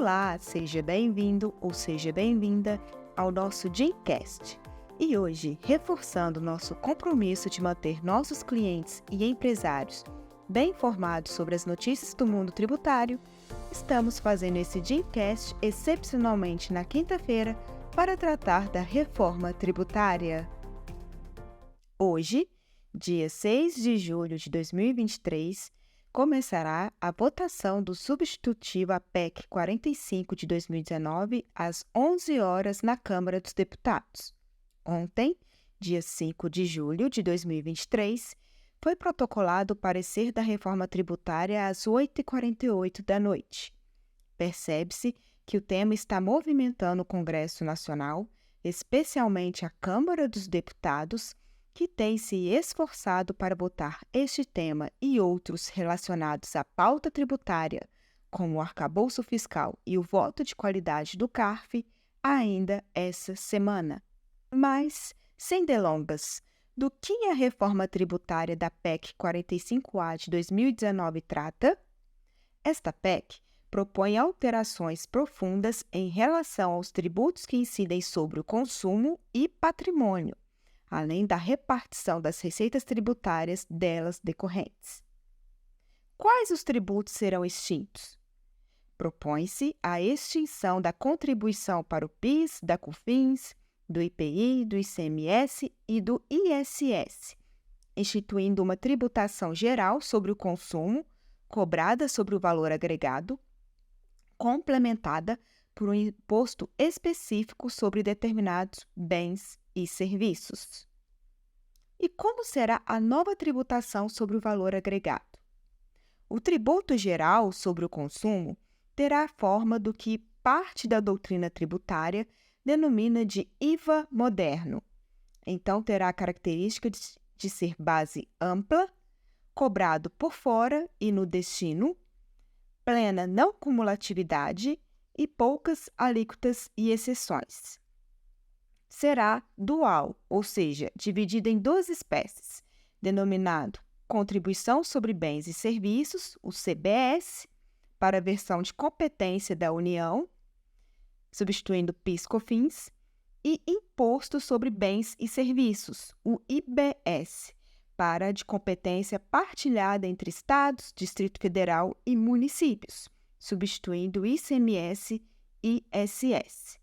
Olá, seja bem-vindo ou seja bem-vinda ao nosso Gymcast. E hoje, reforçando nosso compromisso de manter nossos clientes e empresários bem informados sobre as notícias do mundo tributário, estamos fazendo esse Gymcast excepcionalmente na quinta-feira para tratar da reforma tributária. Hoje, dia 6 de julho de 2023, começará a votação do substitutivo à PEC 45 de 2019 às 11 horas na Câmara dos Deputados. Ontem, dia 5 de julho de 2023, foi protocolado o parecer da reforma tributária às 8h48 da noite. Percebe-se que o tema está movimentando o Congresso Nacional, especialmente a Câmara dos Deputados, que tem se esforçado para votar este tema e outros relacionados à pauta tributária, como o arcabouço fiscal e o voto de qualidade do CARF, ainda essa semana. Mas, sem delongas, do que a reforma tributária da PEC 45A de 2019 trata? Esta PEC propõe alterações profundas em relação aos tributos que incidem sobre o consumo e patrimônio, além da repartição das receitas tributárias delas decorrentes. Quais os tributos serão extintos? Propõe-se a extinção da contribuição para o PIS, da COFINS, do IPI, do ICMS e do ISS, instituindo uma tributação geral sobre o consumo, cobrada sobre o valor agregado, complementada por um imposto específico sobre determinados bens e serviços. E como será a nova tributação sobre o valor agregado? O tributo geral sobre o consumo terá a forma do que parte da doutrina tributária denomina de IVA moderno. Então, terá a característica de ser base ampla, cobrado por fora e no destino, plena não cumulatividade e poucas alíquotas e exceções. Será dual, ou seja, dividida em duas espécies, denominado Contribuição sobre Bens e Serviços, o CBS, para a versão de competência da União, substituindo PIS/COFINS, e Imposto sobre Bens e Serviços, o IBS, para a de competência partilhada entre Estados, Distrito Federal e municípios, substituindo ICMS e ISS.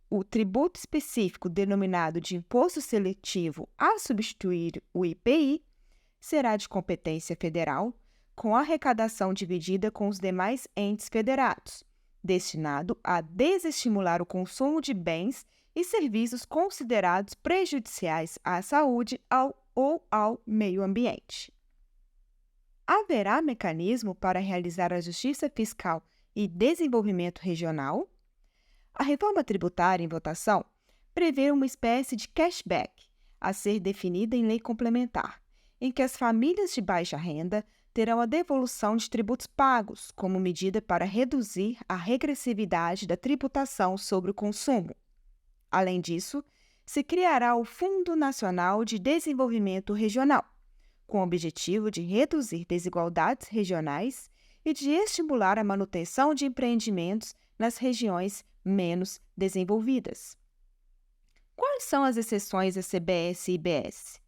O tributo específico denominado de Imposto Seletivo a substituir o IPI será de competência federal, com arrecadação dividida com os demais entes federados, destinado a desestimular o consumo de bens e serviços considerados prejudiciais à saúde ou ao meio ambiente. Haverá mecanismo para realizar a Justiça Fiscal e Desenvolvimento Regional? A reforma tributária em votação prevê uma espécie de cashback a ser definida em lei complementar, em que as famílias de baixa renda terão a devolução de tributos pagos como medida para reduzir a regressividade da tributação sobre o consumo. Além disso, se criará o Fundo Nacional de Desenvolvimento Regional, com o objetivo de reduzir desigualdades regionais e de estimular a manutenção de empreendimentos nas regiões menos desenvolvidas. Quais são as exceções a CBS e IBS?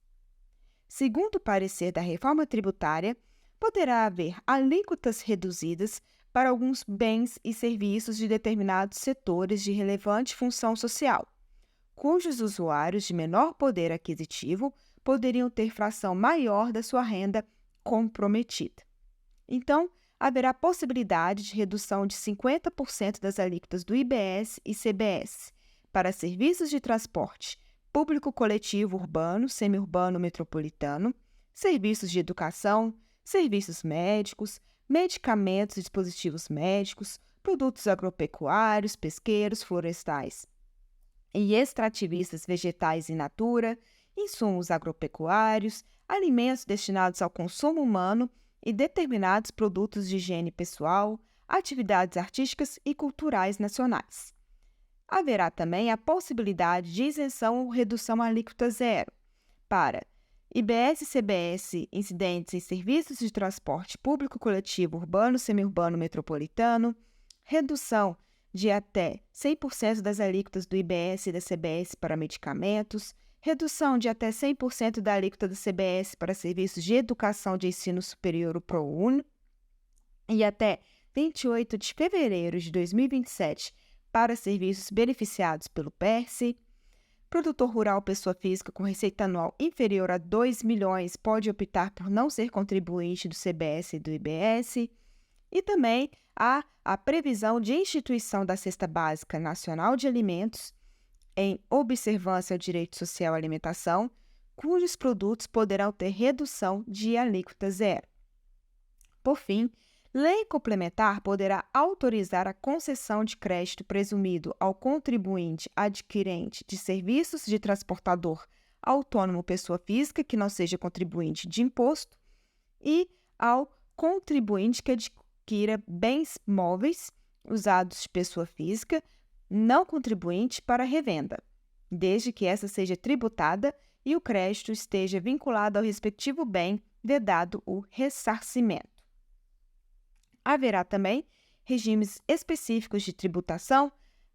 Segundo o parecer da reforma tributária, poderá haver alíquotas reduzidas para alguns bens e serviços de determinados setores de relevante função social, cujos usuários de menor poder aquisitivo poderiam ter fração maior da sua renda comprometida. Então, haverá possibilidade de redução de 50% das alíquotas do IBS e CBS para serviços de transporte público coletivo urbano, semiurbano metropolitano, serviços de educação, serviços médicos, medicamentos e dispositivos médicos, produtos agropecuários, pesqueiros, florestais e extrativistas vegetais in natura, insumos agropecuários, alimentos destinados ao consumo humano e determinados produtos de higiene pessoal, atividades artísticas e culturais nacionais. Haverá também a possibilidade de isenção ou redução à alíquota zero para IBS e CBS incidentes em serviços de transporte público coletivo urbano, semiurbano metropolitano, redução de até 100% das alíquotas do IBS e da CBS para medicamentos, redução de até 100% da alíquota da CBS para serviços de educação de ensino superior, o ProUni, e até 28 de fevereiro de 2027 para serviços beneficiados pelo PERSE. Produtor rural pessoa física com receita anual inferior a 2 milhões pode optar por não ser contribuinte do CBS e do IBS. E também há a previsão de instituição da Cesta Básica Nacional de Alimentos em observância ao direito social à alimentação, cujos produtos poderão ter redução de alíquota zero. Por fim, lei complementar poderá autorizar a concessão de crédito presumido ao contribuinte adquirente de serviços de transportador autônomo pessoa física que não seja contribuinte de imposto e ao contribuinte que adquira bens móveis usados de pessoa física não contribuinte para revenda, desde que essa seja tributada e o crédito esteja vinculado ao respectivo bem, vedado o ressarcimento. Haverá também regimes específicos de tributação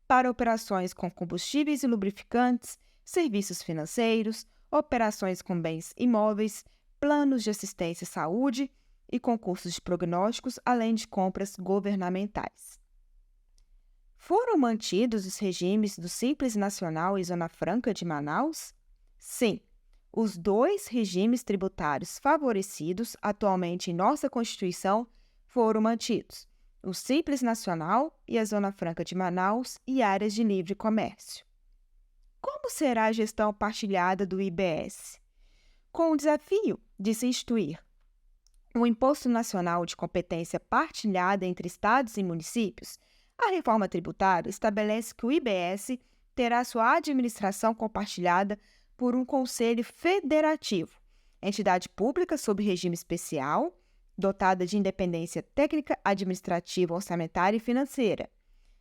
para operações com combustíveis e lubrificantes, serviços financeiros, operações com bens imóveis, planos de assistência à saúde e concursos de prognósticos, além de compras governamentais. Foram mantidos os regimes do Simples Nacional e Zona Franca de Manaus? Sim, os dois regimes tributários favorecidos atualmente em nossa Constituição foram mantidos, o Simples Nacional e a Zona Franca de Manaus e áreas de livre comércio. Como será a gestão partilhada do IBS? Com o desafio de se instituir um Imposto Nacional de Competência Partilhada entre Estados e Municípios, a reforma tributária estabelece que o IBS terá sua administração compartilhada por um Conselho Federativo, entidade pública sob regime especial, dotada de independência técnica, administrativa, orçamentária e financeira.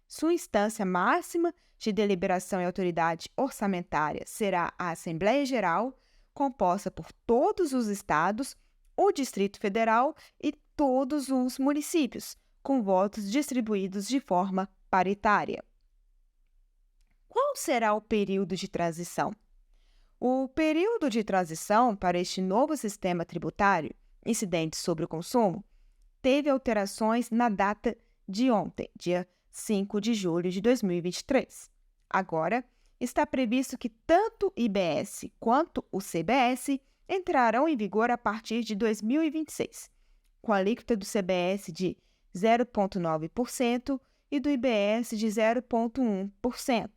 Sua instância máxima de deliberação e autoridade orçamentária será a Assembleia Geral, composta por todos os estados, o Distrito Federal e todos os municípios, com votos distribuídos de forma paritária. Qual será o período de transição? O período de transição para este novo sistema tributário, incidente sobre o consumo, teve alterações na data de ontem, dia 5 de julho de 2023. Agora, está previsto que tanto o IBS quanto o CBS entrarão em vigor a partir de 2026, com a alíquota do CBS de 0,9% e do IBS de 0,1%.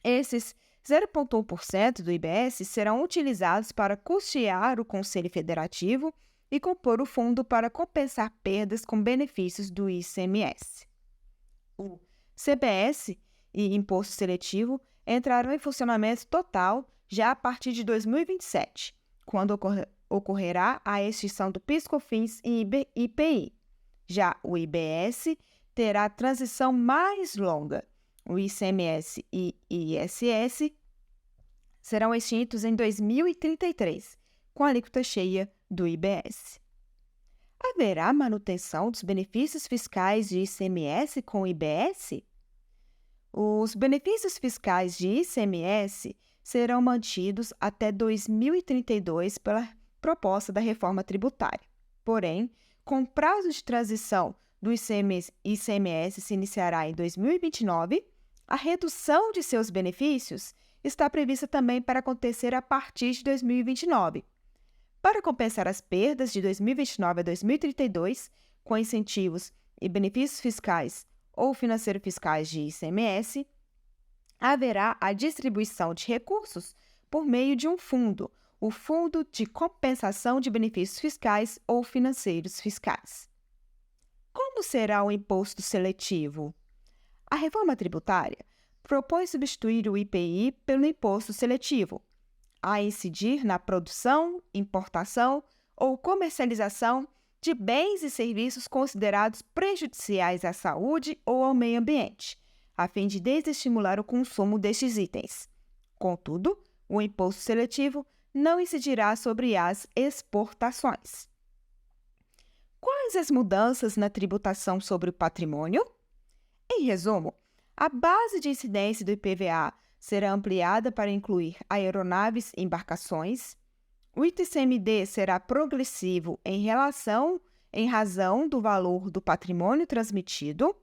Esses 0,1% do IBS serão utilizados para custear o Conselho Federativo e compor o fundo para compensar perdas com benefícios do ICMS. O CBS e Imposto Seletivo entrarão em funcionamento total já a partir de 2027, quando ocorrerá a extinção do PIS/COFINS e IPI. Já o IBS terá transição mais longa. O ICMS e ISS serão extintos em 2033, com a alíquota cheia do IBS. Haverá manutenção dos benefícios fiscais de ICMS com o IBS? Os benefícios fiscais de ICMS serão mantidos até 2032 pela proposta da reforma tributária. Porém, com prazo de transição do ICMS se iniciará em 2029, a redução de seus benefícios está prevista também para acontecer a partir de 2029. Para compensar as perdas de 2029 a 2032, com incentivos e benefícios fiscais ou financeiro-fiscais de ICMS, haverá a distribuição de recursos por meio de um fundo, o Fundo de Compensação de Benefícios Fiscais ou Financeiros Fiscais. Como será o imposto seletivo? A reforma tributária propõe substituir o IPI pelo imposto seletivo, a incidir na produção, importação ou comercialização de bens e serviços considerados prejudiciais à saúde ou ao meio ambiente, a fim de desestimular o consumo destes itens. Contudo, o imposto seletivo não incidirá sobre as exportações. Quais as mudanças na tributação sobre o patrimônio? Em resumo, a base de incidência do IPVA será ampliada para incluir aeronaves e embarcações. O ITCMD será progressivo em razão do valor do patrimônio transmitido,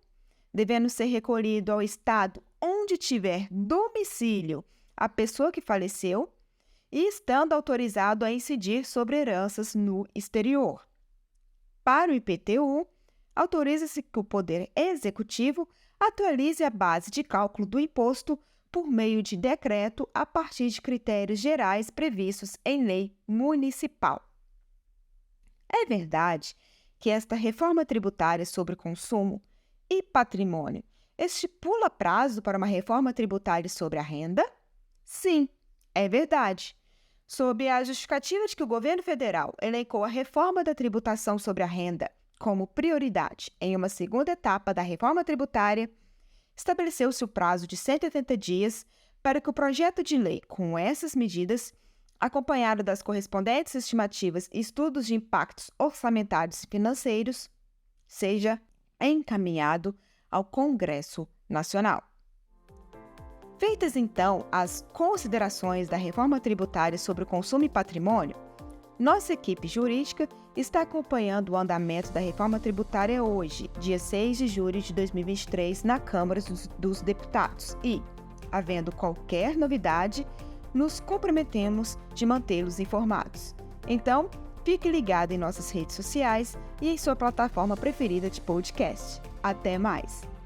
devendo ser recolhido ao estado onde tiver domicílio a pessoa que faleceu e estando autorizado a incidir sobre heranças no exterior. Para o IPTU, autoriza-se que o Poder Executivo atualize a base de cálculo do imposto por meio de decreto a partir de critérios gerais previstos em lei municipal. É verdade que esta reforma tributária sobre consumo e patrimônio estipula prazo para uma reforma tributária sobre a renda? Sim, é verdade. Sob a justificativa de que o governo federal elencou a reforma da tributação sobre a renda como prioridade em uma segunda etapa da reforma tributária, estabeleceu-se o prazo de 180 dias para que o projeto de lei com essas medidas, acompanhado das correspondentes estimativas e estudos de impactos orçamentários e financeiros, seja encaminhado ao Congresso Nacional. Feitas, então, as considerações da reforma tributária sobre o consumo e patrimônio, nossa equipe jurídica está acompanhando o andamento da reforma tributária hoje, dia 6 de julho de 2023, na Câmara dos Deputados e, havendo qualquer novidade, nos comprometemos de mantê-los informados. Então, fique ligado em nossas redes sociais e em sua plataforma preferida de podcast. Até mais!